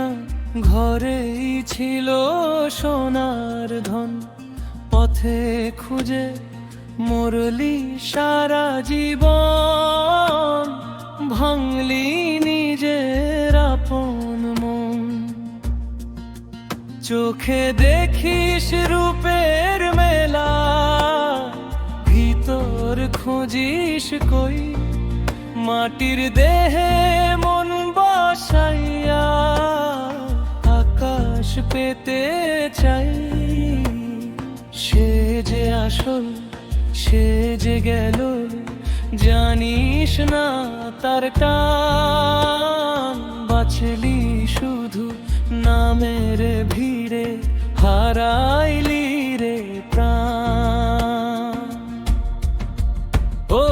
না ঘরেই ছিল সোনার ধন, পথে খুঁজে মরলি সারা জীবন, ভাঙলি নিজের আপন মন। চোখে দেখিস রূপের মেলা, ভিতর খুঁজিস কই মাটির দেহে মন বসাইয়া, আকাশ পেতে চাই। সে যে আসল, সে যে গেল, জানিস না তার টান। বাঁচলি শুধু নামের ভিড়ে, হারাইলি রে প্রাণ। ও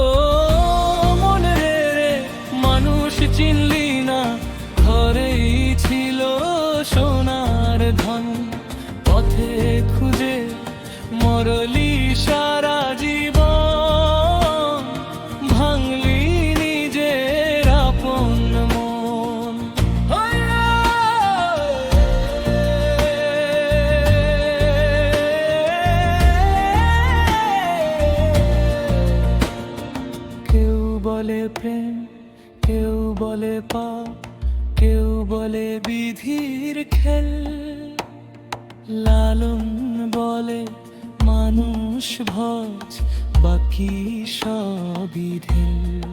মন রে রে, মানুষ চিনলি না ঘরেই ছিল সোনার ধন, পথে খুঁজে মরলি সারা জীবন, ভাঙলি নিজের আপন মন। কেউ বলে প্রেম, কেউ বলে পাপ, কেউ বলে বিধির খেল, লালন বলে মানুষ ভজ, বাকি সবই ঢেল।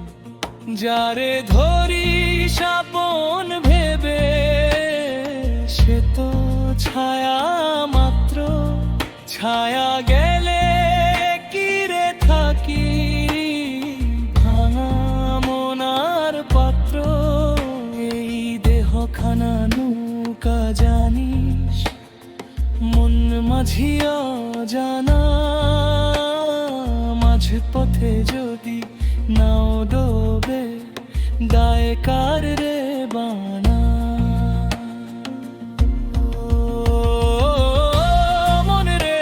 যারে ধরি আপন ভেবে, সে তো ছায়া মাত্র, ছায়া গেলে কি রে থাকি ভাঙা মনার পাত্র। এই দেহখানা নৌকা জানিস, মন মাঝিয়া জানা, মাঝ পথে যদি নাও ডোবে, দায় কার রে বানা। মন রে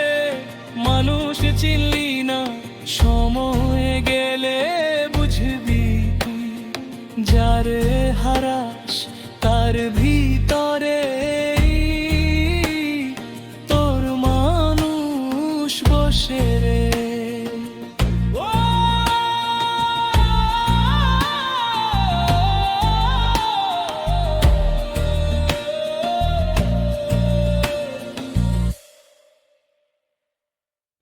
মানুষ চিনলি না, সময় গেলে বুঝবি তুই। যারে হারাস তার ভিতরে তোর মানুষ বসে